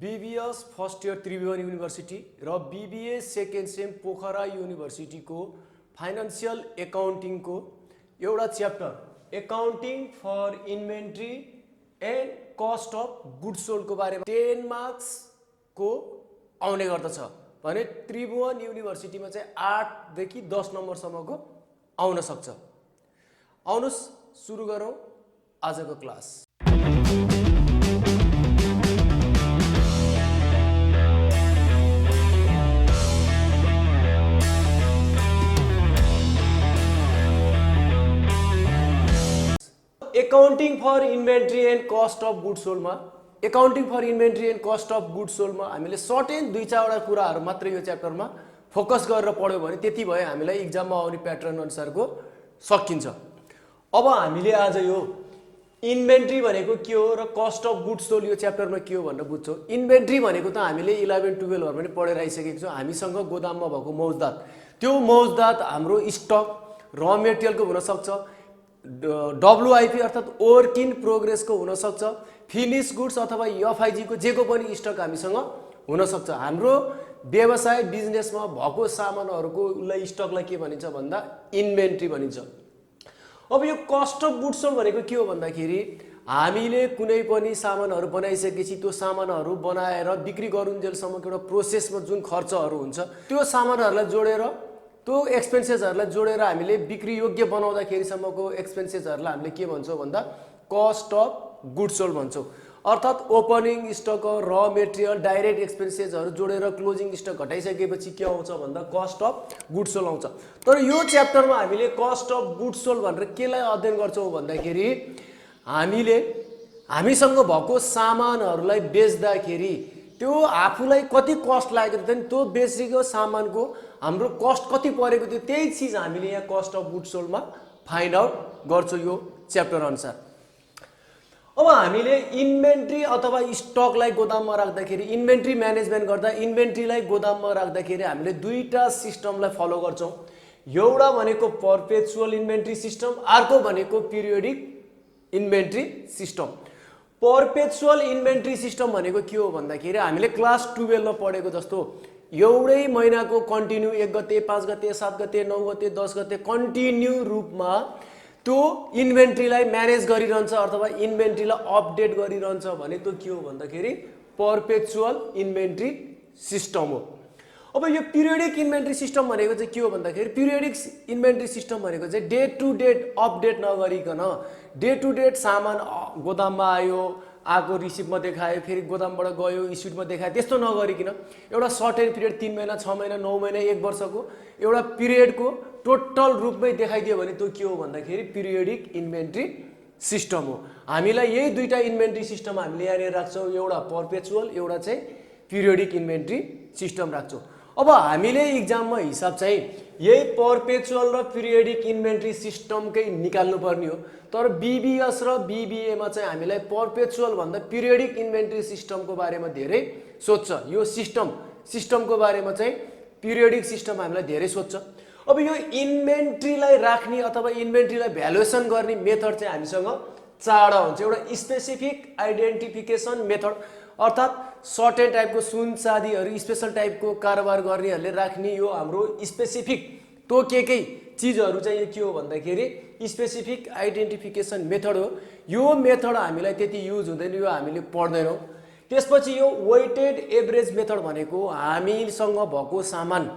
BBS first year Tribhuvan university र BBA second sem Pokhara युनिभर्सिटीको financial एकाउन्टिङको एउटा chapter accounting for inventory and cost of goods सोल्डको बारेमा 10 मार्क्सको आउने गर्दछ भने त्रिभुवन युनिभर्सिटीमा चाहिँ 8 देखि 10 नम्बरसम्मको आउन सक्छ। आउनुस् सुरु गरौँ आजको class. Accounting for inventory and cost of goods सोल्डमा accounting for inventory and cost of goods सोल्डमा हामीले सर्ट एन्ड 2-4 कुराहरू मात्रै यो च्याप्टरमा फोकस गरेर पढ्यो भने त्यति भयो हामीलाई इक्जाममा आउने प्याटर्न अनुसारको सकिन्छ। अब हामीले आज यो इन्भेन्ट्री भनेको के हो र कस्ट अफ गुड्स सोल्ड यो च्याप्टरमा के हो भनेर बुझ्छौँ। इन्भेन्ट्री भनेको त हामीले 11-12 हरूमा पनि पढेर आइसकेको छौँ। हामीसँग गोदाममा भएको मौजदात, त्यो मौजदात हाम्रो स्टक र मेटेरियलको हुनसक्छ, WIP अर्थात् वर्क इन प्रोग्रेसको हुनसक्छ, फिनिस गुड्स अथवा एफआइजी को जेको पनि स्टक हामीसँग हुनसक्छ। हाम्रो व्यवसाय बिजनेसमा भएको सामानहरूको स्टकलाई के भनिन्छ भन्दा इन्भेन्ट्री भनिन्छ। अब यो कस्ट अफ गुड्स सोल्ड भनेको के हो भन्दाखेरि हामीले कुनै पनि सामानहरू बनाइसकेपछि त्यो सामानहरू बनाएर बिक्री गरुन्जेलसम्मको एउटा प्रोसेसमा जुन खर्चहरू हुन्छ त्यो सामानहरूलाई जोडेर त्यो एक्सपेन्सेसहरूलाई जोडेर हामीले बिक्री योग्य बनाउँदाखेरिसम्मको एक्सपेन्सेसहरूलाई हामीले के भन्छौँ भन्दा कस्ट अफ गुड्स सोल्ड भन्छौँ। अर्थात् ओपनिङ स्टक, र मेटेरियल, डाइरेक्ट एक्सपेन्सेसहरू जोडेर क्लोजिङ स्टक घटाइसकेपछि के आउँछ भन्दा कस्ट अफ गुड्स सोल्ड आउँछ। तर यो च्याप्टरमा हामीले कस्ट अफ गुड्स सोल्ड भनेर केलाई अध्ययन गर्छौँ भन्दाखेरि हामीले हामीसँग भएको सामानहरूलाई बेच्दाखेरि त्यो आफूलाई कति कस्ट लागेको थियो त्यो बेचेको सामानको हाम्रो कस्ट कति परेको थियो त्यही चिज हामीले यहाँ कस्ट अफ गुड्स सोल्डमा फाइन्ड आउट गर्छौँ यो च्याप्टर अनुसार। अब हामीले इन्भेन्ट्री अथवा स्टकलाई गोदाममा राख्दाखेरि इन्भेन्ट्री म्यानेजमेन्ट गर्दा इन्भेन्ट्रीलाई गोदाममा राख्दाखेरि हामीले दुईटा सिस्टमलाई फलो गर्छौँ। एउटा भनेको पर्पेचुअल इन्भेन्ट्री सिस्टम, अर्को भनेको periodic inventory system. Perpetual inventory system भनेको के हो भन्दाखेरि हामीले क्लास 12 मा पढेको जस्तो एउटै महिनाको कन्टिन्यू 1 गते, 5 गते, 7 गते, 9 गते, 10 गते कन्टिन्यू रूपमा त्यो इन्भेन्ट्रीलाई म्यानेज गरिरहन्छ अथवा इन्भेन्ट्रीलाई अपडेट गरिरहन्छ भने त्यो के हो भन्दाखेरि पर्पेचुअल इन्भेन्ट्री सिस्टम हो। अब यो पिरियोडिक इन्भेन्ट्री सिस्टम भनेको चाहिँ के हो भन्दाखेरि पिरियोडिक इन्भेन्ट्री सिस्टम भनेको चाहिँ डे टु डेट अपडेट नगरिकन डे टु डेट सामान गोदाममा आएको रिसिभमा देखायो, फेरि गोदामबाट गयो इस्युटमा देखायो, त्यस्तो नगरिकन एउटा सर्टेन पिरियड 3 महिना, 6 महिना, 9 महिना, 1 वर्षको एउटा पिरियडको टोटल रूपमै देखाइदियो भने त्यो के हो भन्दाखेरि पिरियोडिक इन्भेन्ट्री सिस्टम हो। हामीलाई यही दुईटा इन्भेन्ट्री सिस्टम हामीले यहाँनिर राख्छौँ, एउटा पर्पेचुअल, एउटा चाहिँ पिरियोडिक इन्भेन्ट्री सिस्टम राख्छौँ। अब हामीले इक्जाममा हिसाब चाहिँ यही पर्पेचुअल र पिरियोडिक इन्भेन्ट्री सिस्टमकै निकाल्नु पर्ने हो। तर बीबीएस र बीबीएमा चाहिँ हामीलाई पर्पेचुअल भन्दा पिरियोडिक इन्भेन्ट्री सिस्टमको बारेमा धेरै सोध्छ। यो सिस्टमको बारेमा चाहिँ पिरियोडिक सिस्टम हामीलाई धेरै सोध्छ। अब यो इन्भेन्ट्रीलाई राख्ने अथवा इन्भेन्ट्रीलाई भ्यालुएसन गर्ने मेथड चाहिँ हामीसँग 4 हुन्छ। एउटा स्पेसिफिक आइडेन्टिफिकेसन मेथड अर्थात् सर्टेन टाइपको सुन चाँदीहरू स्पेसल टाइपको कारोबार गर्नेहरूले राख्ने यो हाम्रो स्पेसिफिक तोकेकै चिजहरू चाहिँ यो के हो भन्दाखेरि स्पेसिफिक आइडेन्टिफिकेसन मेथड हो। यो मेथड हामीलाई त्यति युज हुँदैन, यो हामीले पढ्दैनौँ। त्यसपछि यो वेटेड एभरेज मेथड भनेको हामीसँग भएको सामान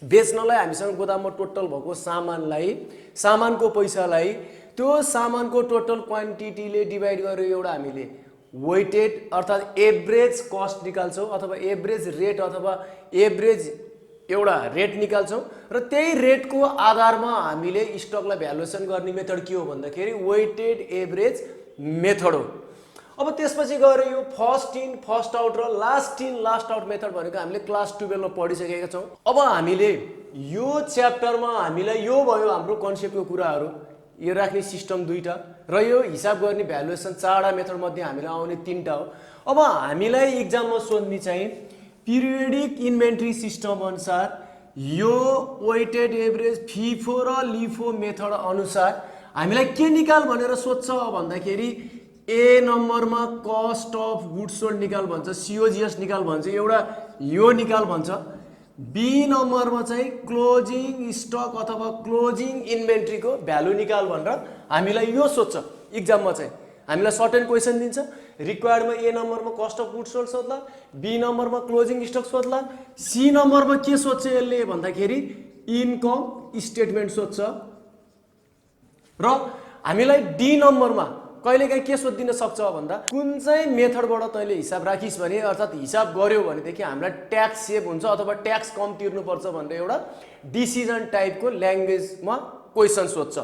बेच्नलाई हामीसँग गोदाममा टोटल भएको सामानको पैसालाई त्यो सामानको टोटल क्वान्टिटीले डिभाइड गरेर एउटा हामीले वेटेड अर्थात् एभरेज कस्ट निकाल्छौँ अथवा एभरेज रेट अथवा एभरेज एउटा रेट निकाल्छौँ र त्यही रेटको आधारमा हामीले स्टकलाई भ्यालुएसन गर्ने मेथड के हो भन्दाखेरि वेटेड एभरेज मेथड हो। अब त्यसपछि गएर यो फर्स्ट इन फर्स्ट आउट र last in last out method भनेको हामीले क्लास 12 मा पढिसकेका छौँ। अब हामीले यो च्याप्टरमा हामीलाई यो भयो हाम्रो कन्सेप्टको कुराहरू, यो राख्ने सिस्टम 2टा र यो हिसाब गर्ने भ्यालुएसन 4 मेथड मध्ये हामीलाई आउने 3टा हो। अब हामीलाई इक्जाममा सोध्ने चाहिँ पिरियोडिक इन्भेन्ट्री सिस्टम अनुसार यो वेटेड एभरेज फिफो र लिफो मेथड अनुसार हामीलाई के निकाल भनेर सोध्छ भन्दाखेरि ए नम्बरमा कस्ट अफ गुड्स सोल्ड निकाल भन्छ, COGS निकाल भन्छ, एउटा यो निकाल भन्छ। बी नम्बरमा चाहिँ क्लोजिङ स्टक अथवा क्लोजिङ इन्भेन्ट्रीको भ्यालु निकाल भनेर हामीलाई यो सोध्छ इक्जाममा चाहिँ। हामीलाई सर्ट एन्ड क्वेसन दिन्छ, रिक्वायर्डमा ए नम्बरमा कस्ट अफ गुड्स सोल्ड सोध्ला, बी नम्बरमा क्लोजिङ स्टक सोध्ला, सी नम्बरमा के सोध्छ यसले भन्दाखेरि इन्कम स्टेटमेन्ट सोध्छ, र हामीलाई डी नम्बरमा कहिलेकाहीँ के सोधिदिन सक्छ भन्दा कुन चाहिँ मेथडबाट तैँले हिसाब राखिस् भने, अर्थात् हिसाब गर्यो भनेदेखि हामीलाई ट्याक्स सेभ हुन्छ अथवा ट्याक्स कम तिर्नुपर्छ भनेर एउटा डिसिजन टाइपको ल्याङ्ग्वेजमा क्वेसन सोध्छ।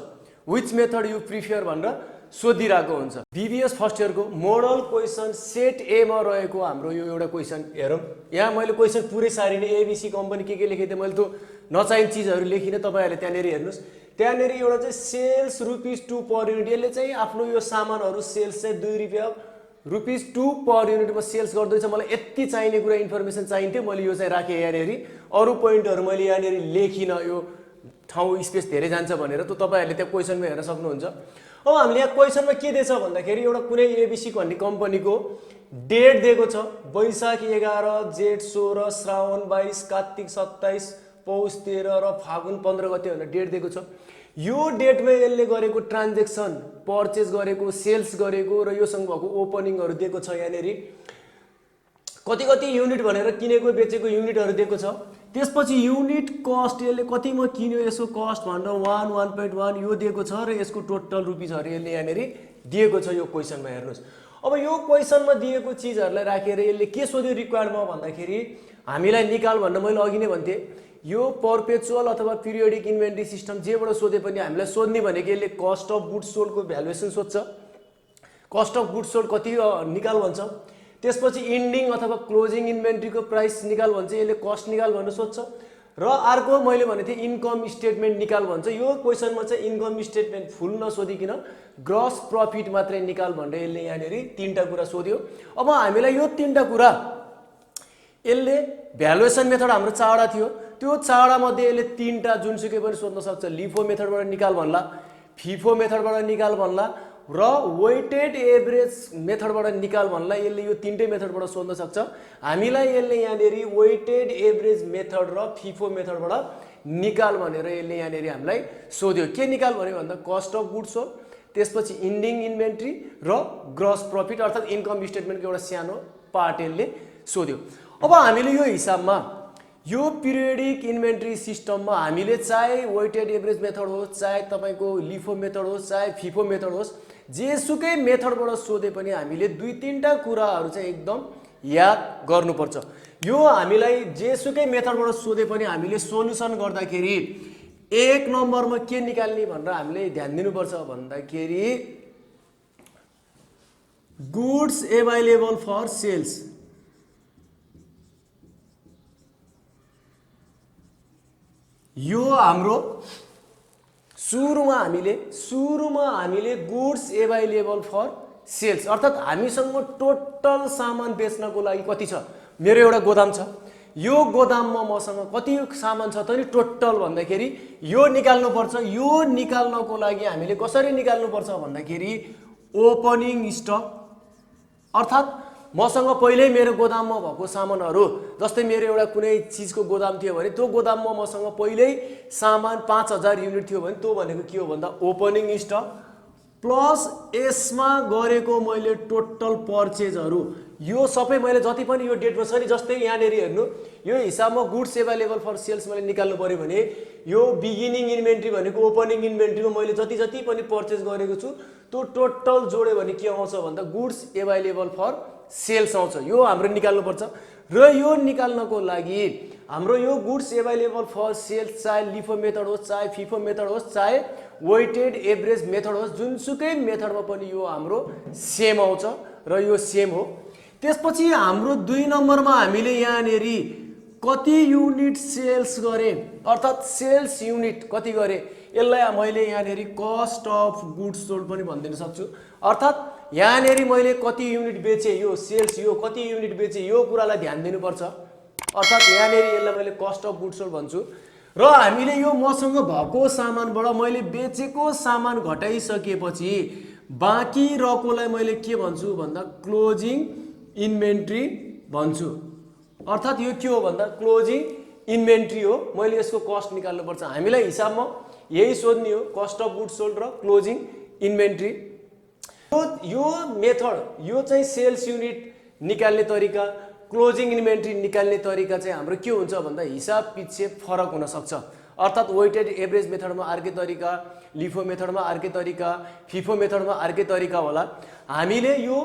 विच मेथड यु प्रिफर भनेर सोधिरहेको हुन्छ। बीबीएस फर्स्ट इयरको मोडल क्वेसन सेट एमा रहेको हाम्रो यो एउटा क्वेसन हेरौँ। यहाँ मैले क्वेसन पुरै सारिने एबिसी कम्पनी के लेखेँ मैले त्यो नचाहिने चिजहरू लेखिनँ, तपाईँहरूले त्यहाँनिर हेर्नुहोस्। त्यहाँनिर एउटा चाहिँ सेल्स ₹2 पर युनिट, यसले चाहिँ आफ्नो यो सामानहरू सेल्स चाहिँ ₹2 पर युनिटमा सेल्स गर्दैछ। मलाई यति चाहिने कुरा इन्फर्मेसन चाहिन्थ्यो, मैले यो चाहिँ राखेँ यहाँनिर। अरू पोइन्टहरू मैले यहाँनिर लेखिनँ, यो ठाउँ स्पेस धेरै जान्छ भनेर, त तपाईँहरूले त्यहाँ क्वेसनमा हेर्न सक्नुहुन्छ। अब हामीले यहाँ क्वेसनमा के दिएछ भन्दाखेरि एउटा कुनै एबिसी भन्ने कम्पनीको डेट दिएको छ, वैशाख 11, जेठ 16, श्रावण 22, कार्तिक 27, पौष 13 र फागुन 15 गते भनेर डेट दिएको छ। यो डेटमा यसले गरेको ट्रान्जेक्सन, पर्चेज गरेको, सेल्स गरेको र योसँग भएको ओपनिङहरू दिएको छ। यहाँनिर कति कति युनिट भनेर किनेको बेचेको युनिटहरू दिएको छ। त्यसपछि युनिट कस्ट यसले कतिमा किन्यो यसको कस्ट भनेर 1.1 यो दिएको छ र यसको टोटल रुपिसहरू यसले यहाँनिर दिएको छ यो क्वेसनमा। हेर्नुहोस्, अब यो क्वेसनमा दिएको चिजहरूलाई राखेर यसले के सोध्यो रिक्वायर्डमा भन्दाखेरि हामीलाई निकाल भनेर मैले अघि नै भन्थेँ, यो पर्पेचुअल अथवा पिरियोडिक इन्भेन्ट्री सिस्टम जेबाट सोधे पनि हामीलाई सोध्ने भनेको यसले कस्ट अफ गुड्स सोल्डको भ्यालुएसन सोध्छ, कस्ट अफ गुड्स सोल्ड कति निकाल भन्छ। त्यसपछि इन्डिङ अथवा क्लोजिङ इन्भेन्ट्रीको प्राइस निकाल भन्छ, यसले कस्ट निकाल भनेर सोध्छ। र अर्को मैले भनेको थिएँ इन्कम स्टेटमेन्ट निकाल भन्छ। यो क्वेसनमा चाहिँ इन्कम स्टेटमेन्ट फुल नसोधिकन ग्रस प्रफिट मात्रै निकाल भनेर यसले यहाँनिर 3टा कुरा सोध्यो। अब हामीलाई यो 3टा कुरा यसले भ्यालुएसन मेथड हाम्रो 4वटा थियो, त्यो 4वटा मध्ये यसले 3टा जुनसुकै पनि सोध्न सक्छ। लिफो मेथडबाट निकाल भन्ला, फिफो मेथडबाट निकाल भन्ला र वेटेड एभरेज मेथडबाट निकाल भन्ला। यसले यो 3टै मेथडबाट सोध्न सक्छ। हामीलाई यसले यहाँनिर वेटेड एभरेज मेथड र फिफो मेथडबाट निकाल भनेर यसले यहाँनिर हामीलाई सोध्यो। के निकाल भन्यो भन्दा कस्ट अफ गुड्स सोल्ड, त्यसपछि इन्डिङ इन्भेन्ट्री र ग्रस प्रफिट अर्थात् इन्कम स्टेटमेन्टको एउटा सानो पार्ट यसले सोध्यो। अब हामीले यो हिसाबमा यो पिरियोडिक इन्भेन्ट्री सिस्टममा हामीले चाहे वेटेड एभरेज मेथड होस्, चाहे तपाईँको लिफो मेथड होस्, चाहे फिफो मेथड होस्, जेसुकै मेथडबाट सोधे पनि हामीले 2-3टा कुराहरू चाहिँ एकदम याद गर्नुपर्छ। यो हामीलाई जेसुकै मेथडबाट सोधे पनि हामीले सोल्युसन गर्दाखेरि 1 नम्बरमा के निकाल्ने भनेर हामीले ध्यान दिनुपर्छ भन्दाखेरि गुड्स एभाइलेबल फर सेल्स। यो हाम्रो सुरुमा हामीले गुड्स एभाइलेबल फर सेल्स अर्थात् हामीसँग टोटल सामान बेच्नको लागि कति छ। मेरो एउटा गोदाम छ, यो गोदाममा मसँग कति सामान छ त नि टोटल भन्दाखेरि यो निकाल्नुपर्छ। यो निकाल्नको लागि हामीले कसरी निकाल्नुपर्छ भन्दाखेरि ओपनिङ स्टक अर्थात् मसँग पहिल्यै मेरो गोदाममा भएको सामानहरू, जस्तै मेरो एउटा कुनै चिजको गोदाम थियो भने त्यो गोदाममा मसँग पहिल्यै सामान 5000 युनिट थियो भने त्यो भनेको के हो भन्दा ओपनिङ स्टक प्लस यसमा गरेको मैले टोटल पर्चेजहरू, यो सबै मैले जति पनि यो डेटमा छ नि, जस्तै यहाँनिर हेर्नु यो हिसाबमा गुड्स एभाइलेबल फर सेल्स मैले निकाल्नु पर्यो भने यो बिगिनिङ इन्भेन्ट्री भनेको ओपनिङ इन्भेन्ट्रीमा मैले जति जति पनि पर्चेज गरेको छु त्यो टोटल जोड्यो भने के आउँछ भन्दा गुड्स एभाइलेबल फर सेल्स आउँछ। यो हाम्रो निकाल्नुपर्छ र यो निकाल्नको लागि हाम्रो यो गुड्स एभाइलेबल फर सेल्स चाहे लिफो मेथड होस्, चाहे फिफो मेथड होस्, चाहे वेटेड एभरेज मेथड होस्, जुनसुकै मेथडमा पनि यो हाम्रो सेम आउँछ र यो सेम हो। त्यसपछि हाम्रो 2 नम्बरमा हामीले यहाँनिर कति युनिट सेल्स गरे अर्थात् सेल्स युनिट कति गरे यसलाई मैले यहाँनिर कस्ट अफ गुड्स सोल्ड पनि भनिदिन सक्छु। अर्थात् यहाँनिर मैले कति युनिट बेचेँ, यो सेल्स यो कति युनिट बेचेँ यो कुरालाई ध्यान दिनुपर्छ। अर्थात् यहाँनिर यसलाई मैले कस्ट अफ गुड्स सोल्ड भन्छु र हामीले यो मसँग भएको सामानबाट मैले बेचेको सामान घटाइसकेपछि बाँकी रकोलाई मैले के भन्छु भन्दा क्लोजिङ इन्भेन्ट्री भन्छु। अर्थात् यो के हो भन्दा क्लोजिङ इन्भेन्ट्री हो। मैले यसको कस्ट निकाल्नुपर्छ। हामीलाई हिसाबमा यही सोध्ने हो, कस्ट अफ गुड्स सोल्ड र क्लोजिङ इन्भेन्ट्री। यो मेथड, यो चाहिँ सेल्स युनिट निकाल्ने तरिका, क्लोजिङ इन्भेन्ट्री निकाल्ने तरिका चाहिँ हाम्रो के हुन्छ भन्दा हिसाब पछि फरक हुन सक्छ। अर्थात् वेटेड एभरेज मेथडमा अर्कै तरिका, लिफो मेथडमा अर्कै तरिका, फिफो मेथडमा अर्कै तरिका होला। हामीले यो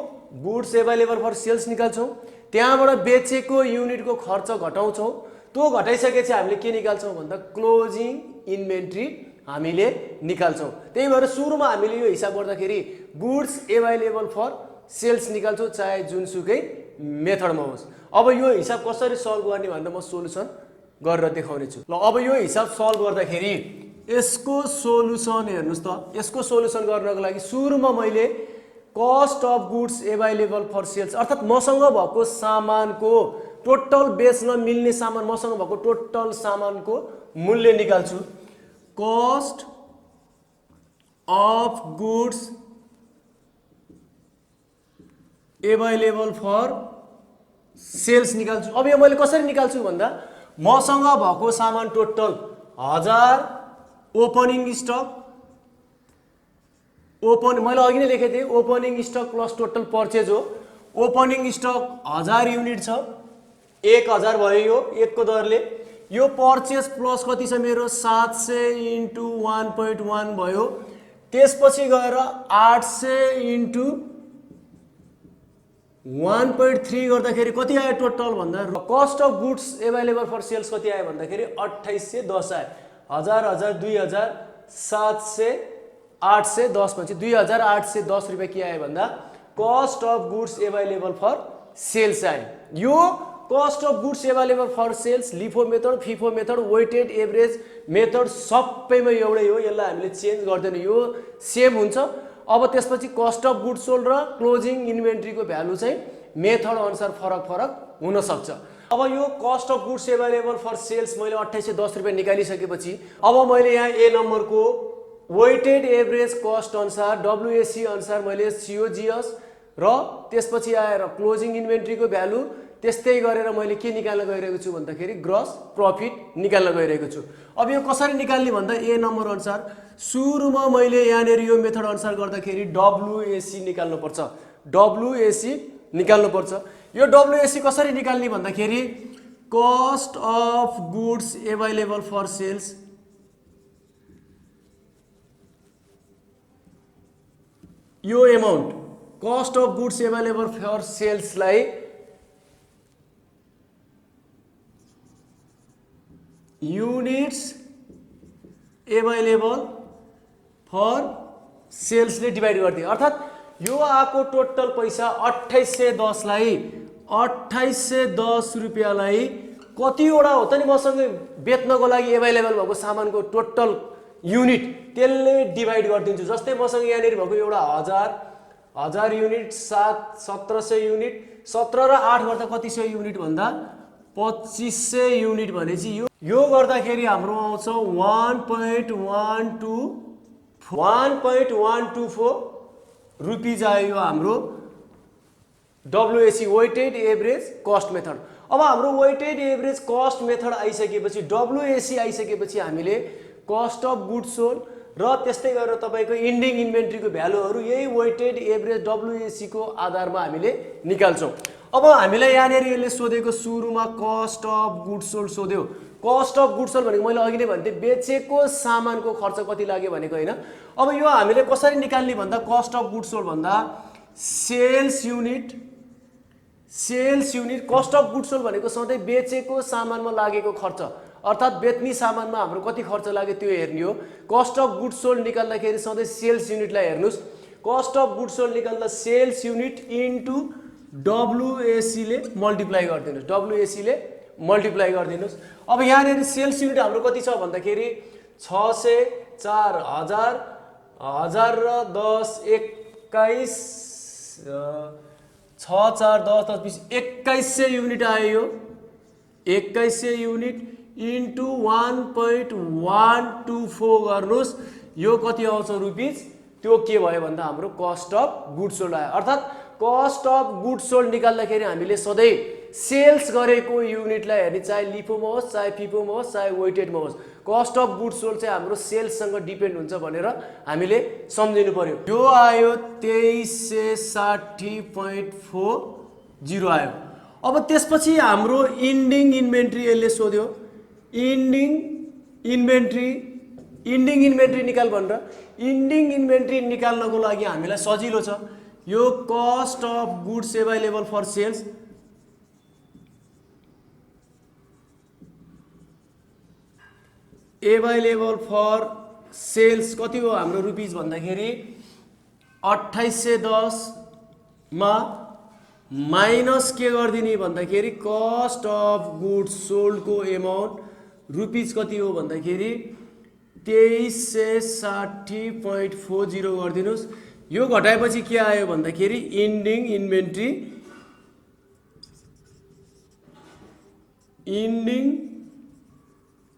गुड्स एभाइलेबल फर सेल्स निकाल्छौँ, त्यहाँबाट बेचेको युनिटको खर्च घटाउँछौँ, त्यो घटाइसकेपछि हामीले के निकाल्छौँ भन्दा क्लोजिङ इन्भेन्ट्री हामीले निकाल्छौँ। त्यही भएर सुरुमा हामीले यो हिसाब गर्दाखेरि गुड्स एभाइलेबल फर सेल्स निकाल्छौँ, चाहे जुनसुकै मेथडमा होस्। अब यो हिसाब कसरी सल्भ गर्ने भनेर म सोलुसन गरेर देखाउने छु। ल अब यो हिसाब सल्भ गर्दाखेरि यसको सोलुसन हेर्नुहोस् त। यसको सोलुसन गर्नको लागि सुरुमा मैले cost of goods available for sales अर्थात् मसँग भएको सामानको टोटल बेच्न मिल्ने सामान, मसँग भएको टोटल सामानको मूल्य निकाल्छु। Cost of goods available for sales निकाल्छु। अब यो मैले कसरी निकाल्छु भन्दा मसँग भएको सामान टोटल 1000 ओपनिङ स्टक, मैले अघि नै लेखेको थिएँ opening stock plus total purchase हो। ओपनिङ स्टक 1000 युनिट छ, 1000 भयो यो एकको दरले। यो परचेज प्लस कति छ मेरो 700 इन्टु 1.1 भयो। त्यसपछि गएर 800 इन्टु 1.3 गर्दाखेरि कति आयो टोटल भन्दा cost of goods available for sales कति आयो भन्दाखेरि 2810 आयो। 1000 2000 700 810 पछि 2810 रुपियाँ के आयो भन्दा cost of goods available for sales आयो। यो cost of goods available for sales LIFO method, FIFO method, weighted average method सबैमा एउटै हो। यसलाई हामीले चेन्ज गर्दैन, यो सेम हुन्छ। अब त्यसपछि कस्ट अफ गुड्स सोल्ड र क्लोजिङ इन्भेन्ट्रीको भ्यालु चाहिँ मेथड अनुसार फरक फरक हुन सक्छ। अब यो cost of goods available for sales मैले 2810 रुपियाँ निकालिसकेपछि अब मैले यहाँ ए नम्बरको वेटेड एभरेज कस्ट अनुसार डब्लुएसी अनुसार मैले सिओजिएस र त्यसपछि आएर क्लोजिङ इन्भेन्ट्रीको भ्यालु त्यस्तै गरेर मैले के निकाल्न गइरहेको छु भन्दाखेरि ग्रस प्रफिट निकाल्न गइरहेको छु। अब यो कसरी निकाल्ने भन्दा ए नम्बर अनुसार सुरुमा मैले यहाँनिर यो मेथड अनुसार गर्दाखेरि डब्लुएसी निकाल्नुपर्छ। डब्लुएसी निकाल्नुपर्छ। यो डब्लुएसी कसरी निकाल्ने भन्दाखेरि cost of goods available for sales यो amount cost of goods available for सेल्सलाई युनिट्स एभाइलेबल फर सेल्सले डिभाइड गरिदियो। अर्थात् यो आएको टोटल पैसा 2810 लाई 2810 रुपियाँलाई कतिवटा हो त नि मसँग बेच्नको लागि एभाइलेबल भएको सामानको टोटल युनिट त्यसले डिभाइड गरिदिन्छु। जस्तै मसँग यहाँनिर भएको एउटा 1000 युनिट 1700 युनिट 17 र 8 गर्दा कति सय युनिट भन्दा 2500 युनिट भनेपछि यो गर्दाखेरि हाम्रो आउँछ 1.124 रुपिज आयो हाम्रो डब्लुएसी वेटेड एभरेज कस्ट मेथड। अब हाम्रो वेटेड एभरेज कस्ट मेथड आइसकेपछि डब्लुएसी आइसकेपछि हामीले कस्ट अफ गुड्स सोल्ड र त्यस्तै गरेर तपाईको इन्डिङ इन्भेन्ट्रीको भ्यालुहरु यही वेटेड एभरेज डब्लुएसी को आधारमा हामीले निकाल्छौं। अब हामीलाई यहाँनेर यसले सोधेको सुरुमा कस्ट अफ गुड्स सोल्ड सोध्यो। कस्ट अफ गुड्स सोल्ड भनेको मैले अघि नै भन्थे बेचेको सामानको खर्च कति लाग्यो भनेको हैन। अब यो हामीले कसरी निकाल्ने भन्दा कस्ट अफ गुड्स सोल्ड भन्दा sales unit cost of goods sold भनेको सधैं बेचेको सामानमा लागेको खर्च अर्थात बेच्ने सामानमा हाम्रो कति खर्च लाग्यो त्यो हेर्ने हो। कस्ट अफ गुड्स सोल्ड निकाल्दाखेरि सधैं सेल्स युनिटलाई हेर्नुस्। कस्ट अफ गुड्स सोल्ड निकाल्दा सेल्स युनिट इन्टु डब्लुएसी ले मल्टिप्लाई गरिदिनुस्। डब्लुएसी ले मल्टिप्लाई गरिदिनुस्। अब यहाँनेर सेल्स युनिट हाम्रो कति छ भन्दाखेरि 600 4000 1000 र 10 21 6 4 10 10 20 2100 युनिट आयो। 2100 युनिट इन्टु 1.124 गर्नुस्। यो कति आउँछ रुपीज त्यो के भयो भन्दा हाम्रो कस्ट अफ गुड्स सोल्ड आयो। अर्थात् कस्ट अफ गुड्स सोल्ड निकाल्दाखेरि हामीले सधैँ सेल्स गरेको युनिटलाई हेर्ने, चाहे लिफोमा होस्, चाहे फिफोमा होस्, चाहे वेटेडमा होस्, कस्ट अफ गुड्स सोल्ड चाहिँ हाम्रो सेल्ससँग डिपेन्ड हुन्छ भनेर हामीले सम्झिनु पर्यो। यो आयो 2360.40 आयो। अब त्यसपछि हाम्रो इन्डिङ इन्भेन्ट्री यसले सोध्यो, इन्डिङ इन्भेन्ट्री निकाल भनेर। इन्डिङ इन्भेन्ट्री निकाल्नको लागि हामीलाई सजिलो छ, यो cost of goods available for sales available for sales कति हो हाम्रो रुपिज भन्दाखेरि 2810 मा माइनस के गरिदिने भन्दाखेरि कस्ट अफ गुड्स सोल्डको एमाउन्ट रुपिज कति हो भन्दाखेरि 2360.40 गरिदिनुहोस्। यो घटाएपछि के आयो भन्दाखेरि इन्डिङ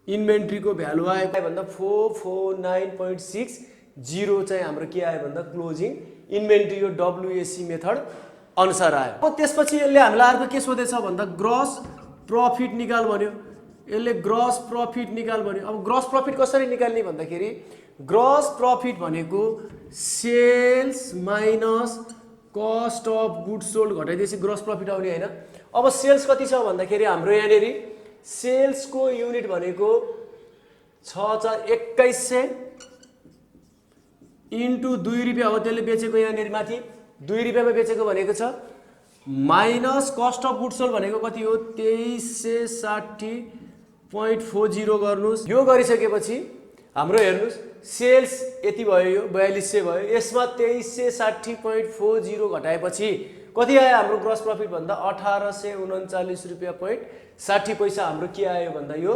इन्भेन्ट्रीको भ्यालु आयो भन्दा 449.60 चाहिँ हाम्रो के आयो भन्दा क्लोजिङ इन्भेन्ट्री यो WAC मेथड अनुसार आयो। अब त्यसपछि यसले हामीलाई अर्को के सोधेछ भन्दा ग्रस प्रफिट निकाल भन्यो। यसले ग्रस प्रफिट निकाल भन्यो। अब ग्रस प्रफिट कसरी निकाल्ने भन्दाखेरि ग्रस प्रफिट भनेको sales minus cost of goods sold घटाइदिएपछि ग्रस प्रफिट आउने हैन। अब सेल्स कति छ भन्दाखेरि हाम्रो यहाँनेर सेल्सको युनिट भनेको 6100 इन्टु 2 रुपियाँ हो, त्यसले बेचेको यहाँनेर माथि 2 रुपियाँमा बेचेको भनेको छ, minus cost of goods sold भनेको कति हो 2360.40 गर्नुहोस्। यो गरिसकेपछि हाम्रो हेर्नुहोस् सेल्स यति भयो, यो 4200 भयो, यसमा 2360.40 घटाएपछि कति आयो हाम्रो ग्रस प्रफिट भन्दा 1839 रुपियाँ.60 हाम्रो के आयो भन्दा यो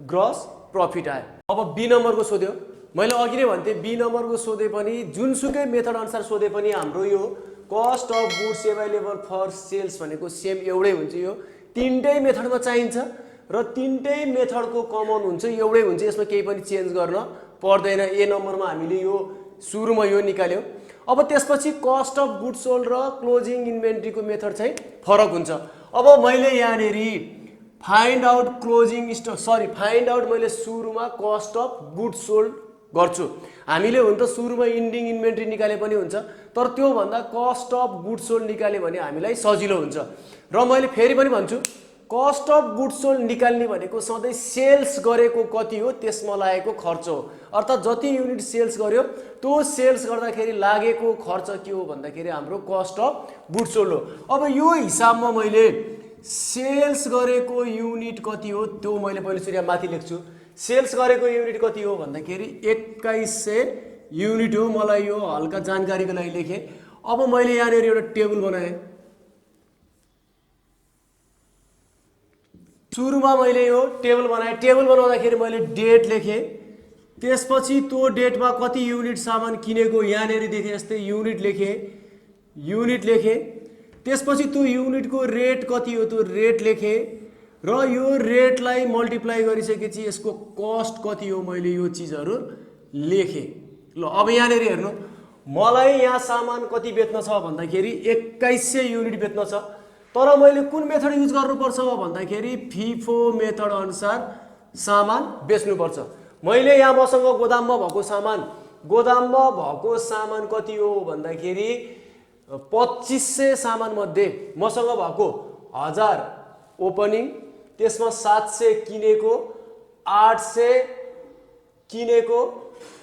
ग्रस प्रफिट आयो। अब बी नम्बरको सोध्यो। मैले अघि नै भन्थे बी नम्बरको सोधे पनि जुनसुकै मेथड अनुसार सोधे पनि हाम्रो यो cost of goods available for sales भनेको सेम एउटै हुन्छ। यो तीनटै मेथडमा चाहिन्छ र तीनटै मेथडको कमन हुन्छ, एउटै हुन्छ, यसमा केही पनि चेन्ज गर्न पर्दैन। ए नम्बरमा हामीले यो सुरुमा यो निकाल्यौँ। अब त्यसपछि कस्ट अफ गुड्स सोल्ड र क्लोजिङ इन्भेन्ट्रीको मेथड चाहिँ फरक हुन्छ। अब मैले यहाँनेर फाइन्ड आउट मैले सुरुमा कस्ट अफ गुड्स सोल्ड गर्छु। हामीले हुन त सुरुमा इन्डिङ इन्भेन्ट्री निकाले पनि हुन्छ, तर त्यो भन्दा कस्ट अफ गुड्स सोल्ड निकाल्यो भने हामीलाई सजिलो हुन्छ। र मैले फेरि पनि भन्छु कस्ट अफ गुड्स सोल्ड निकाल्ने भनेको सधैँ सेल्स गरेको कति हो त्यसमा लागेको खर्च हो। अर्थात् जति युनिट सेल्स गर्यो त्यो सेल्स गर्दाखेरि लागेको खर्च के हो भन्दाखेरि हाम्रो कस्ट अफ गुड्स सोल्ड हो। अब यो हिसाबमा मैले सेल्स गरेको युनिट कति हो त्यो मैले पहिलोचोटि माथि लेख्छु। सेल्स गरेको युनिट कति हो भन्दाखेरि 2100 युनिट हो। मलाई यो हल्का जानकारीको लागि लेखेँ। अब मैले यहाँनिर एउटा टेबल बनाएँ। सुरुमा मैले यो टेबल बनाएँ। टेबल बनाउँदाखेरि मैले डेट लेखेँ, त्यसपछि त्यो डेटमा कति युनिट सामान किनेको यहाँनिर देखेँ जस्तै युनिट लेखेँ। त्यसपछि त्यो युनिटको रेट कति हो त्यो रेट लेखेँ र यो रेटलाई मल्टिप्लाई गरिसकेपछि यसको कस्ट कति हो मैले यो चिजहरू लेखेँ। ल अब यहाँनिर हेर्नु, मलाई यहाँ सामान कति बेच्न छ भन्दाखेरि 2100 युनिट बेच्न छ, तर मैले कुन मेथड युज गर्नुपर्छ भन्दाखेरि फिफो मेथड अनुसार सामान बेच्नुपर्छ। मैले यहाँ मसँग गोदाममा भएको सामान कति हो भन्दाखेरि 2500 सामान मध्ये मसँग भएको 1000 ओपनिङ, त्यसमा 700 किनेको, 800 किनेको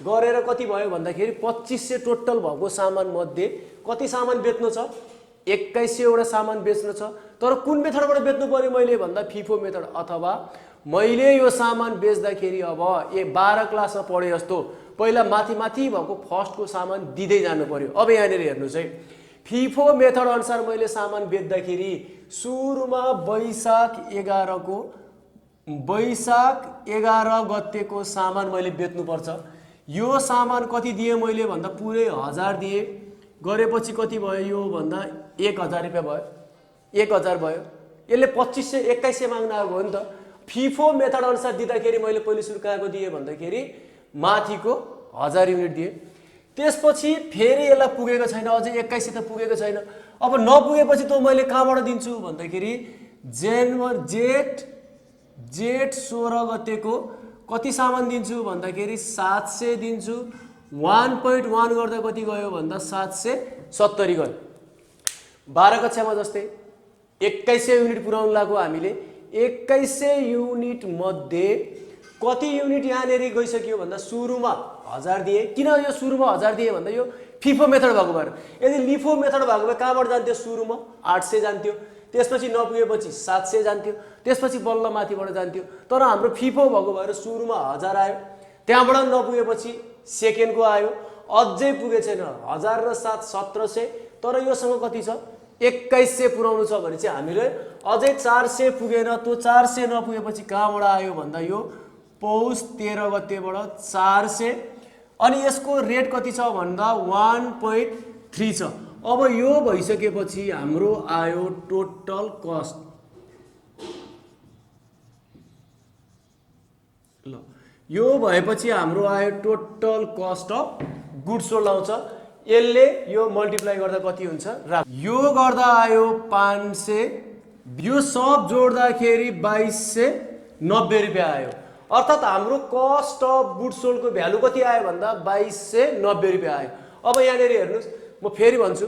गरेर कति भयो भन्दाखेरि 2500 टोटल भएको सामान मध्ये कति सामान बेच्नु छ 2100 वटा सामान बेच्नु छ। तर कुन मेथडबाट बेच्नु पर्यो मैले भन्दा फिफो मेथड, अथवा मैले यो सामान बेच्दाखेरि अब 12 क्लासमा पढे जस्तो पहिला माथि भएको फर्स्टको सामान दिँदै जानु पर्यो। अब यहाँनिर हेर्नुहोस् है, फिफो मेथड अनुसार मैले सामान बेच्दाखेरि सुरुमा वैशाख 11 गतेको सामान मैले बेच्नुपर्छ। यो सामान कति दिएँ मैले भन्दा पुरै 1000 दिएँ। गरेपछि कति भयो यो भन्दा 1000 रुपियाँ भयो, 1000 भयो। यसले 2500 2100 माग्न आएको हो नि त। फिफो मेथड अनुसार दिँदाखेरि मैले पहिले सुरु कहाँको दिएँ भन्दाखेरि माथिको 1000 युनिट दिएँ। त्यसपछि फेरि यसलाई पुगेको छैन, अझै 21 त पुगेको छैन। अब नपुगेपछि त मैले कहाँबाट दिन्छु भन्दाखेरि जेठ 16 गतेको कति सामान दिन्छु भन्दाखेरि 700 दिन्छु। 1.1 गर्दा कति गयो भन्दा 770 गयो। 12 कक्षामा जस्तै 2100 युनिट पुर्याउनु लाग्यो हामीले। 2100 युनिट मध्ये कति युनिट यहाँनिर गइसक्यो भन्दा सुरुमा 1000 दिए। किन यो सुरुमा 1000 दिए भन्दा यो फिफो मेथड भएको भएर। यदि लिफो मेथड भएको भए कहाँबाट जान्थ्यो? सुरुमा 800 जान्थ्यो, त्यसपछि नपुगेपछि 700 जान्थ्यो, त्यसपछि बल्ल माथिबाट जान्थ्यो। तर हाम्रो फिफो भएको भएर सुरुमा 1000 आयो, त्यहाँबाट नपुगेपछि सेकेन्डको आयो, अझै पुगे छैन 1000 र 7 1700। तर योसँग कति छ? 2100 पुर्याउनु छ भने चाहिँ हामीले अझै 400 पुगेन। त्यो 400 नपुगेपछि कहाँबाट आयो भन्दा यो पौष 13 गतेबाट 400। अनि यसको रेट कति छ भन्दा 1.3 छ। अब यो भइसकेपछि हाम्रो आयो टोटल कस्ट। ल यो भएपछि हाम्रो आयो total cost of goods sold आउँछ। यसले यो मल्टिप्लाई गर्दा कति हुन्छ? यो गर्दा आयो 500, यो सब जोड्दाखेरि 2290 रुपियाँ आयो। अर्थात् हाम्रो कस्ट अफ गुड्स सोल्डको भ्यालु कति आयो भन्दा 2290 रुपियाँ आयो। अब यहाँनिर हेर्नुहोस्, म फेरि भन्छु,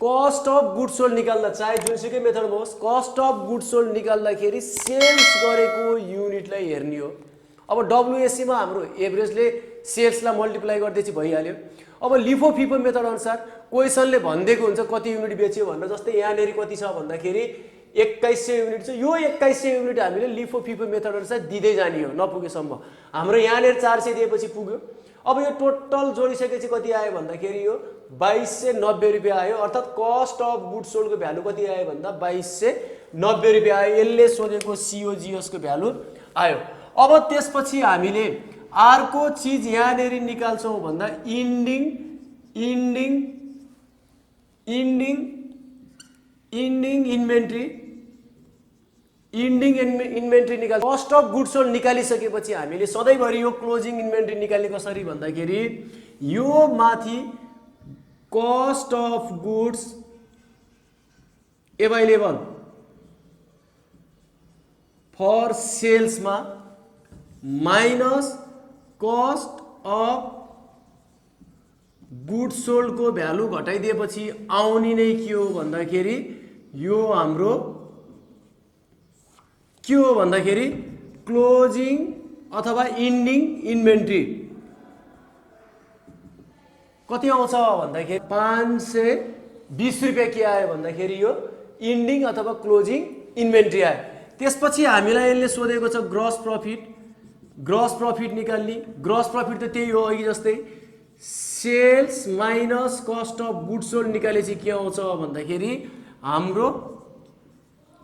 कस्ट अफ गुड्स सोल्ड निकाल्दा चाहे जुनसुकै मेथडमा होस्, कस्ट अफ गुड्स सोल्ड निकाल्दाखेरि सेल्स गरेको युनिटलाई हेर्ने हो। अब WAC मा हाम्रो एभरेजले सेल्सलाई मल्टिप्लाई गर्दैछ भइहाल्यो। अब लिफो फिफो मेथड अनुसार क्वेसनले भनिदिएको हुन्छ कति युनिट बेच्यो भनेर। जस्तै यहाँनिर कति छ भन्दाखेरि 2100 युनिट छ। यो 2100 युनिट हामीले लिफो फिफो मेथड अनुसार दिँदै जाने हो नपुगेसम्म। हाम्रो यहाँनिर 400 दिएपछि पुग्यो। अब यो टोटल जोडिसकेपछि कति आयो भन्दाखेरि यो 2290 रुपियाँ आयो। अर्थात् कस्ट अफ गुड्स सोल्डको भ्यालु कति आयो भन्दा 2290 रुपियाँ आयो। यसले सोधेको COGS को भ्यालु आयो। अब त्यसपछि हामीले अर्को चीज यहाँनिर निकाल्छौँ भन्दा इन्डिङ इन्भेन्ट्री निकाल। कस्ट अफ गुड्स सोल्ड निकालिसकेपछि हामीले सधैँभरि यो क्लोजिङ इन्भेन्ट्री निकाल्ने कसरी भन्दाखेरि यो माथि cost of goods available for सेल्समा माइनस कस्ट अफ गुड्स सोल्डको भ्यालु घटाइदिएपछि आउने नै के हो भन्दाखेरि यो हाम्रो के हो भन्दाखेरि क्लोजिङ अथवा इन्डिङ इन्भेन्ट्री कति आउँछ भन्दाखेरि 520 रुपियाँ के आयो भन्दाखेरि यो इन्डिङ अथवा क्लोजिङ इन्भेन्ट्री आयो। त्यसपछि हामीलाई यसले सोधेको छ ग्रस प्रफिट निकाल्ने। ग्रस प्रफिट त त्यही हो अघि जस्तै sales minus cost of goods sold निकालेपछि के आउँछ भन्दाखेरि हाम्रो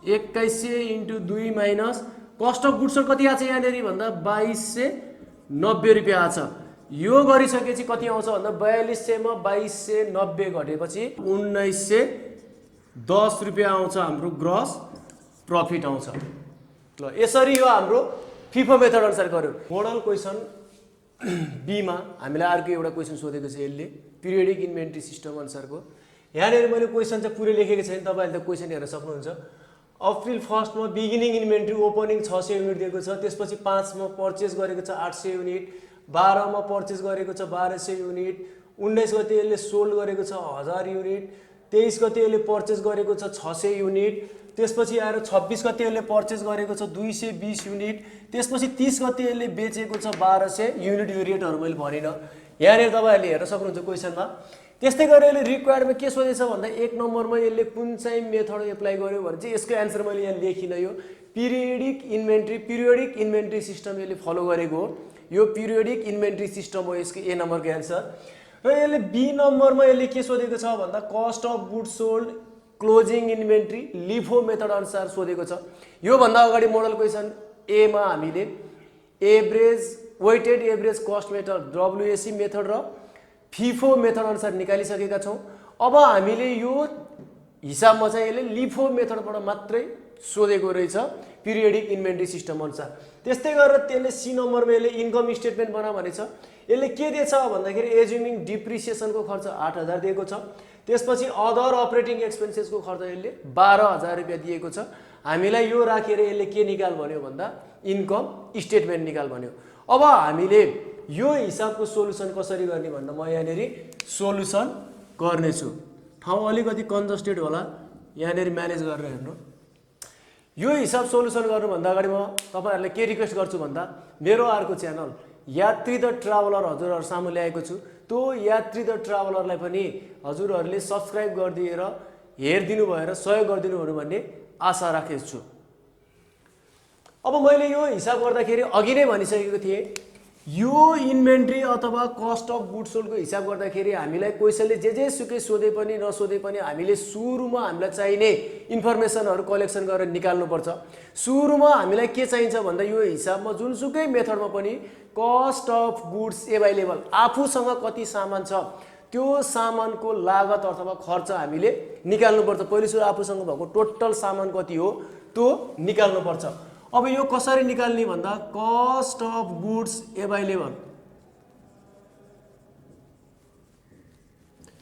2100 × 2 minus cost of goods sold कति आछ यहाँनिर भन्दा 2290 रुपियाँ आछ। यो गरिसकेपछि कति आउँछ भन्दा 4200 मा 2290 घटेपछि 1910 रुपियाँ आउँछ हाम्रो ग्रस प्रफिट आउँछ। ल यसरी यो हाम्रो फिफो मेथड अनुसार गर्यो। मोडल क्वेसन बी मा हामीलाई अर्को एउटा क्वेसन सोधेको छ। यसले पिरियडिक इन्भेन्ट्री सिस्टम अनुसारको। यहाँनिर मैले क्वेसन चाहिँ पुरै लेखेको छैन, तपाईहरुले त क्वेसन हेर्न सक्नुहुन्छ। अप्रिल 1 मा बिगिनिङ इन्भेन्ट्री ओपनिङ 600 युनिट दिएको छ। त्यसपछि 5 मा पर्चेज गरेको छ 800 युनिट, 12 मा पर्चेज गरेको छ 1200 युनिट, 19 गते यसले सोल्ड गरेको छ 1000 युनिट, 23 गते यसले पर्चेज गरेको छ 600 युनिट, त्यसपछि आएर 26 गते यसले पर्चेज गरेको छ 220 युनिट, त्यसपछि 30 गते यसले बेचेको छ 1200 युनिट। यो रेटहरु मैले भनिन, यहाँनिर तपाईहरुले हेर्न सक्नुहुन्छ क्वेसनमा। त्यस्तै गरेर यसले रिक्वायर्डमा के सोधेछ भन्दा 1 नम्बरमा यसले कुन चाहिँ मेथड एप्लाई गर्यो भने चाहिँ यसको आन्सर मैले यहाँ लेखिन। यो पिरियडिक इन्भेन्ट्री सिस्टम यसले फलो गरेको हो। यो पिरियडिक इन्भेन्ट्री सिस्टम हो यसको ए नम्बरको आन्सर। र यसले बी नम्बरमा यसले के सोधेको छ भन्दा cost of goods sold closing inventory LIFO method अनुसार सोधेको छ। यो भन्दा अगाडि मोडल क्वेसन ए मा हामीले weighted average cost method WAC method र फिफो मेथड अनुसार निकालिसकेका छौं। अब हामीले यो हिसाबमा चाहिँ यसले लिफो मेथडबाट मात्रै सोधेको रहेछ पिरियडिक इन्भेन्ट्री सिस्टम अनुसार। त्यस्तै गरेर त्यसले सी नम्बरमा यसले इन्कम स्टेटमेन्ट बना भनेछ। यसले के दिएछ भन्दाखेरि एज्युमिङ डिप्रिसिएसनको खर्च 8,000 दिएको छ। त्यसपछि अदर अपरेटिङ एक्सपेन्सेसको खर्च यसले 12,000 रुपियाँ दिएको छ। हामीलाई यो राखेर यसले के निकाल भन्यो भन्दा इन्कम स्टेटमेन्ट निकाल भन्यो। अब हामीले यो हिसाबको सोलुसन कसरी गर्ने भन्दा म यहाँनेरि सोलुसन गर्नेछु। ठाउँ अलिकति कन्जस्टेड होला, यहाँनेरि म्यानेज गरेर हेर्नु। यो हिसाब सोलुसन गर्नुभन्दा अगाडि म तपाईहरुलाई के रिक्वेस्ट गर्छु भन्दा मेरो अर्को च्यानल यात्री द ट्राभलर हजुरहरु सामु ल्याएको छु। त्यो यात्री द ट्राभलरलाई पनि हजुरहरुले सब्स्क्राइब गरिदिएर हेरिदिनु भएर सहयोग गरिदिनु हुनु भन्ने आशा राखेको छु। अब मैले यो हिसाब गर्दाखेरि अघि नै भनिसकेको थिएँ, यो इन्भेन्ट्री अथवा कस्ट अफ गुड्स सोल्डको हिसाब गर्दाखेरि हामीलाई कसैले जे सुकै सोधे पनि नसोधे पनि हामीले सुरुमा हामीलाई चाहिने इन्फर्मेसनहरु कलेक्सन गरेर निकाल्नुपर्छ। सुरुमा हामीलाई के चाहिन्छ भन्दा यो हिसाबमा जुनसुकै मेथडमा पनि कस्ट अफ गुड्स एभाइलेबल आफूसँग कति सामान छ त्यो सामानको लागत अथवा खर्च हामीले निकाल्नुपर्छ। पहिलो सुरु आफूसँग भएको टोटल सामान कति हो त्यो निकाल्नुपर्छ। अब यो कसरी निकाल्ने भन्दा कस्ट अफ गुड्स एभाइलेबल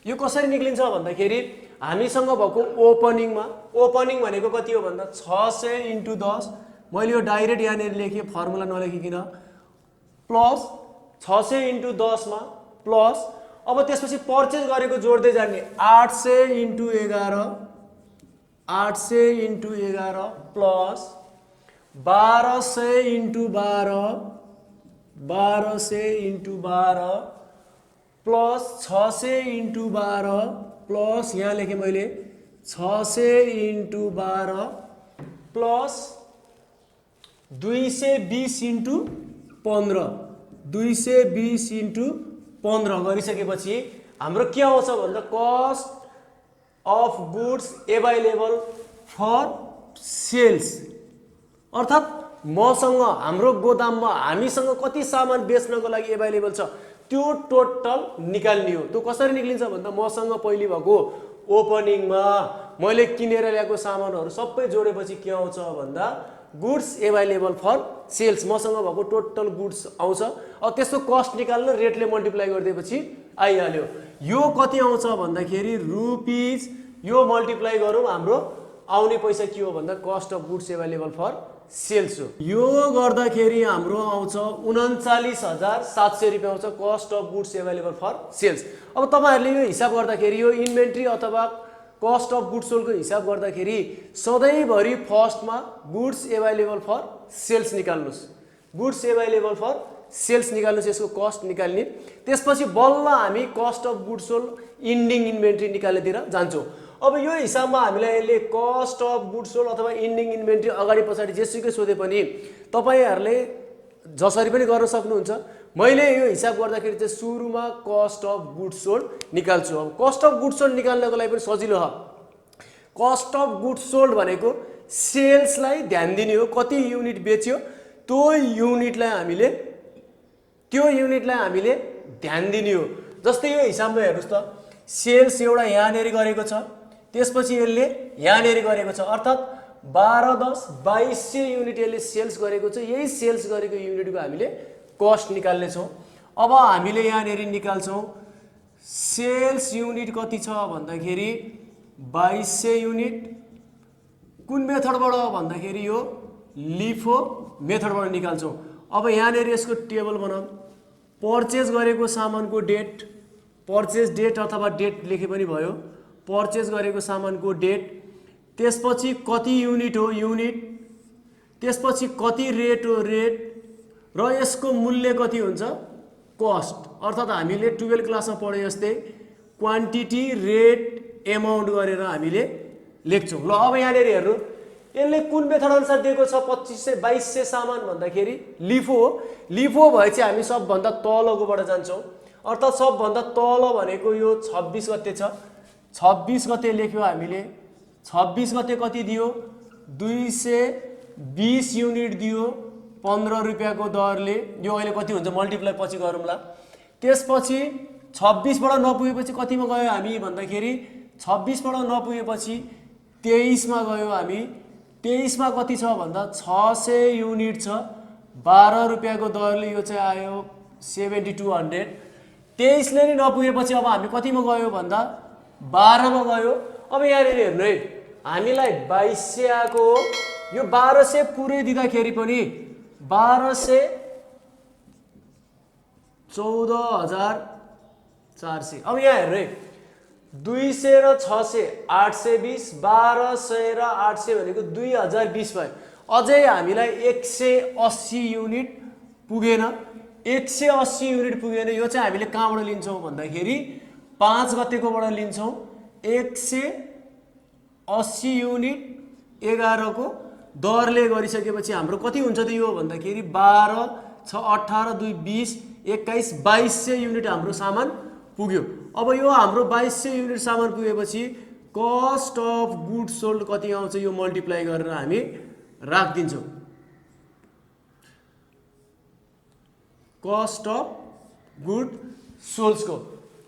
यो कसरी निक्लिन्छ भन्दाखेरि हामीसँग भएको ओपनिङ भनेको कति हो भन्दा 600 × 10 मैले यो डाइरेक्ट यहाँनिर लेखेँ फर्मुला नलेखिकिन प्लस 600 × 10 मा प्लस अब त्यसपछि पर्चेज गरेको जोड्दै जाने 800 × 11 प्लस 1200 × 12 प्लस 600 × 12 प्लस यहाँ लेखेँ मैले 600 × 12 प्लस 220 × 15 गरिसकेपछि हाम्रो के आउँछ भन्दा cost of goods available for sales अर्थात मसँग हाम्रो गोदाममा हामीसँग कति सामान बेच्नको लागि एभाइलेबल छ त्यो टोटल निकाल्ने हो। त्यो कसरी निक्लिन्छ भन्दा मसँग पहिले भएको ओपनिङमा मैले किनेर ल्याएको सामानहरु सबै जोडेपछि के आउँछ भन्दा गुड्स एभाइलेबल फर सेल्स मसँग भएको टोटल गुड्स आउँछ। अब त्यसको कस्ट निकाल्न रेटले मल्टिप्लाई गरिदिएपछि आइहाल्यो। यो कति आउँछ भन्दाखेरि रुपीज यो मल्टिप्लाई गरौँ हाम्रो आउने पैसा के हो भन्दा cost of goods available for sales हो। यो गर्दाखेरि हाम्रो आउँछ 39,700 रुपैयाँ आउँछ cost of goods available for sales. अब तपाईहरुले यो हिसाब गर्दाखेरि यो इन्भेन्ट्री अथवा कस्ट अफ गुड्स सोल्डको हिसाब गर्दाखेरि सधैँभरि फर्स्टमा गुड्स एभाइलेबल फर सेल्स निकाल्नुस्। गुड्स एभाइलेबल फर सेल्स निकाल्नुस्, यसको कस्ट निकाल्ने। त्यसपछि बल्ल हामी cost of goods sold ending inventory निकाल्नेतिर जान्छौँ। अब यो हिसाबमा हामीलाई यसले कस्ट अफ गुड्स सोल्ड अथवा इन्डिङ इन्भेन्ट्री अगाडि पछाडि जेसुकै सोधे पनि तपाईहरुले जसरी पनि गर्न सक्नुहुन्छ। मैले यो हिसाब गर्दाखेरि चाहिँ सुरुमा कस्ट अफ गुड्स सोल्ड निकाल्छु। अब कस्ट अफ गुड्स सोल्ड निकाल्नको लागि पनि सजिलो हो। कस्ट अफ गुड्स सोल्ड भनेको सेल्सलाई ध्यान दिने हो, कति युनिट बेच्यो त्यो युनिटलाई हामीले ध्यान दिने हो। जस्तै यो हिसाबमा हेर्नुस् त सेल्स एउटा यहाँनेरि गरेको छ, त्यसपछि यसले यहाँनेरि गरेको छ, अर्थात 12 10 2200 युनिट यसले सेल्स गरेको छ। यही सेल्स गरेको युनिटको हामीले कस्ट निकाल्ने छौं। अब हामीले यहाँनेरि निकाल्छौं सेल्स युनिट कति छ भन्दाखेरि 2200 युनिट। कुन मेथडबाट भन्दाखेरि यो लिफो मेथडबाट निकाल्छौं। अब यहाँनेरि यसको टेबल बनाऊ। पर्चेज गरेको सामानको डेट, पर्चेज डेट अथवा डेट लेखे पनि भयो। पर्चेज गरेको सामानको डेट, त्यसपछि कति युनिट हो युनिट, त्यसपछि कति रेट हो रेट, र यसको मूल्य कति हुन्छ कस्ट। अर्थात हामीले 12 क्लासमा पढे जस्तै क्वान्टिटी रेट एमाउन्ट गरेर हामीले लेख्छौं। ल अब यहाँनेर हेर्नु यसले कुन मेथड अनुसार दिएको छ 2200 सामान भन्दाखेरि लिफो हो। लिफो भए चाहिँ हामी सबभन्दा तलकोबाट जान्छौं। अर्थात सबभन्दा तल भनेको यो 26 गते छ। 26 गते लेख्यो हामीले। 26 गते कति दियो 220 युनिट दियो 15 रुपैयाँको दरले। यो अहिले कति हुन्छ मल्टिप्लाई पछि गरौँला। त्यसपछि 26 बाट नपुगेपछि कतिमा गयो हामी भन्दाखेरि 26 बाट नपुगेपछि 23 मा गयो हामी। 23 मा कति छ भन्दा 600 युनिट छ, 12 रुपैयाँको दरले यो चाहिँ आयो 7200। 23 ले नै नपुगेपछि अब हामी कतिमा गयो भन्दा 12 मा गयो। अब यहाँनिर हेर्नु है, हामीलाई 2200 आएको हो, यो 1200 पुरै दिँदाखेरि पनि 1200 14000 अब यहाँ हेर्नु है, 200 र 600 820, 1200 र 800 भनेको 2020 भयो। अझै हामीलाई 180 युनिट पुगेन। 180 युनिट पुगेन। यो चाहिँ हामीले कहाँबाट लिन्छौँ भन्दाखेरि 5 गतेकोबाट लिन्छौँ। 180 युनिट 11 को दरले गरिसकेपछि हाम्रो कति हुन्छ त यो भन्दाखेरि 12 6 18 2 20 21 2200 युनिट हाम्रो सामान पुग्यो। अब यो हाम्रो 2200 युनिट सामान पुगेपछि कस्ट अफ गुड सोल्ड कति आउँछ यो मल्टिप्लाई गरेर हामी राखिदिन्छौँ। कस्ट अफ गुड सोल्ड्सको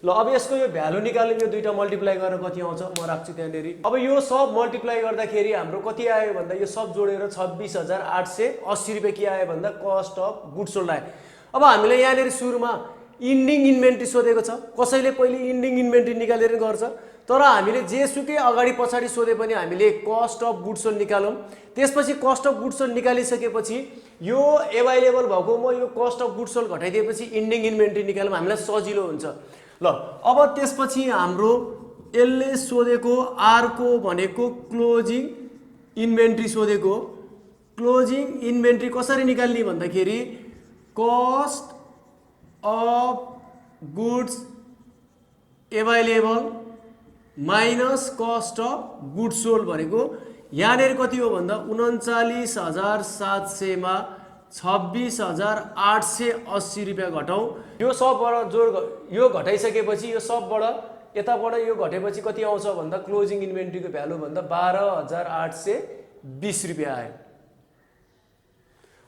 ल अब यसको यो भ्यालु निकाल्ने यो दुईटा मल्टिप्लाई गरेर कति आउँछ म राख्छु त्यहाँनेरि। अब यो सब मल्टिप्लाई गर्दाखेरि हाम्रो कति आयो भन्दा यो सब जोडेर 26880 रुपैयाँ के आयो भन्दा कस्ट अफ गुड सोल्ड आयो। अब हामीले यहाँनेरि सुरुमा इन्डिङ इन्भेन्ट्री सोधेको छ, कसैले पहिले इन्डिङ इन्भेन्ट्री निकालेर गर्छ, तर हामीले जेसुकै अगाडि पछाडि सोधे पनि हामीले कस्ट अफ गुड सोल्ड निकालौँ। त्यसपछि कस्ट अफ गुड सोल्ड निकालिसकेपछि यो एभाइलेबल भएको म यो कस्ट अफ गुड सोल्ड घटाइदिएपछि इन्डिङ इन्भेन्ट्री निकालौँ, हामीलाई सजिलो हुन्छ। ल अब त्यसपछि हाम्रो यसले सोधेको अर्को भनेको क्लोजिङ इन्भेन्ट्री सोधेको। क्लोजिङ इन्भेन्ट्री कसरी निकाल्ने भन्दाखेरि cost of goods available minus cost of good sold भनेको यहाँनिर कति हो भन्दा 39700 मा 26880 रुपैयाँ घटाउँ। यो सबबाट जोड यो घटाइसकेपछि यो सबबाट यताबाट यो घटेपछि कति आउँछ भन्दा क्लोजिङ इन्भेन्ट्रीको भ्यालु भन्दा 12820 रुपैयाँ आयो।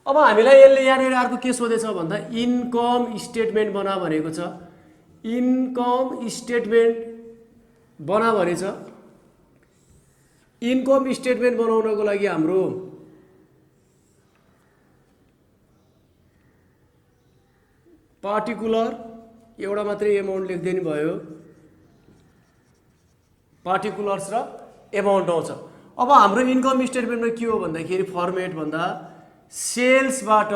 अब हामीलाई यसले यहाँनिर अर्को के सोधेछ भन्दा इन्कम स्टेटमेन्ट बना भनेको छ। इन्कम स्टेटमेन्ट बना भनेछ। इन्कम स्टेटमेन्ट बनाउनको लागि हाम्रो पार्टिकुलर एउटा मात्रै एमाउन्ट लेख्दै नि भयो, पार्टिकुलर्स र एमाउन्ट आउँछ। अब हाम्रो इन्कम स्टेटमेन्टमा के हो भन्दाखेरि फर्मेट भन्दा सेल्सबाट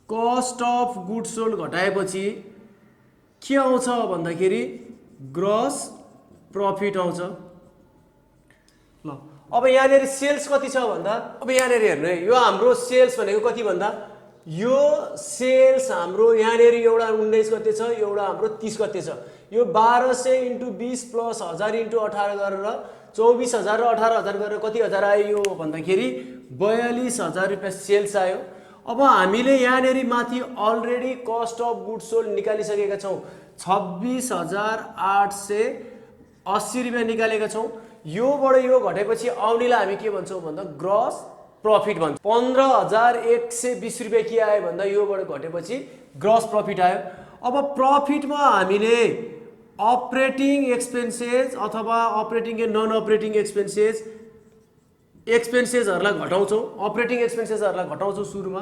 कस्ट अफ गुड सोल्ड घटाएपछि के आउँछ भन्दाखेरि ग्रस प्रफिट आउँछ। ल अब यहाँनिर सेल्स कति छ भन्दा अब यहाँनिर हेर्नु है, यो हाम्रो सेल्स भनेको कति भन्दा यो सेल्स हाम्रो यहाँनिर एउटा 19 गते छ, एउटा हाम्रो 30 गते छ। यो 1200 × 20 प्लस 1000 × 18 गरेर 24000 र 18000 गरेर कति हजार आयो यो भन्दाखेरि 42000 रुपैयाँ सेल्स आयो। अब हामीले यहाँनिर माथि already cost of good sold निकालिसकेका छौँ, 26880 रुपैयाँ निकालेका छौँ। योबाट यो घटेपछि आउनेलाई हामी के भन्छौँ भन्दा ग्रस प्रफिट भन्छ। 15120 रुपैयाँ के आयो भन्दा योबाट घटेपछि ग्रस प्रफिट आयो। अब प्रफिटमा हामीले अपरेटिङ एक्सपेन्सेस अथवा अपरेटिङ एन्ड नन अपरेटिङ एक्सपेन्सेसहरूलाई घटाउँछौँ। अपरेटिङ एक्सपेन्सेसहरूलाई घटाउँछौँ सुरुमा।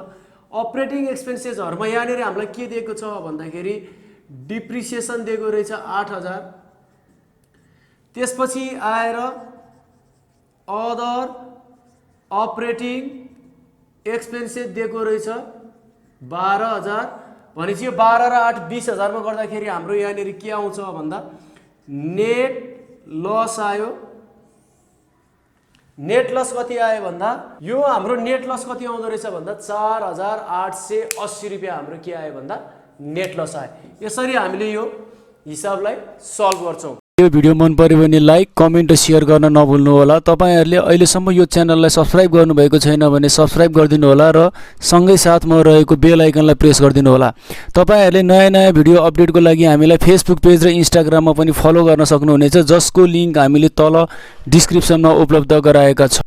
अपरेटिङ एक्सपेन्सेसहरूमा यहाँनिर हामीलाई के दिएको छ भन्दाखेरि डिप्रिसिएसन दिएको रहेछ 8000। त्यसपछि आएर अदर अपरेटिङ एक्सपेन्सेस दिएको रहेछ 12000। भनेपछि यो 12 र 8 20000 मा गर्दाखेरि हाम्रो यहाँनिर के आउँछ भन्दा नेट लस आयो। नेट लस कति आयो भन्दा यो हाम्रो नेट लस कति आउँदो रहेछ भन्दा 4880 रुपैयाँ हाम्रो के आयो भन्दा नेट लस आयो। यसरी हामीले यो हिसाबलाई सल्भ गर्छौँ। यो भिडियो मन पर्यो भने लाइक कमेन्ट र सेयर गर्न नभुल्नु होला। तपाईहरुले अहिलेसम्म यो च्यानललाई सब्स्क्राइब गर्नुभएको छैन भने सब्स्क्राइब गरिदिनु होला र सँगै साथमा रहेको बेल आइकनलाई प्रेस गरिदिनु होला। तपाईहरुले नयाँ नयाँ भिडियो अपडेटको लागि हामीलाई फेसबुक पेज र इन्स्टाग्राममा पनि फलो गर्न सक्नुहुनेछ, जसको लिंक हामीले तल डिस्क्रिप्सनमा उपलब्ध गराएका छौं।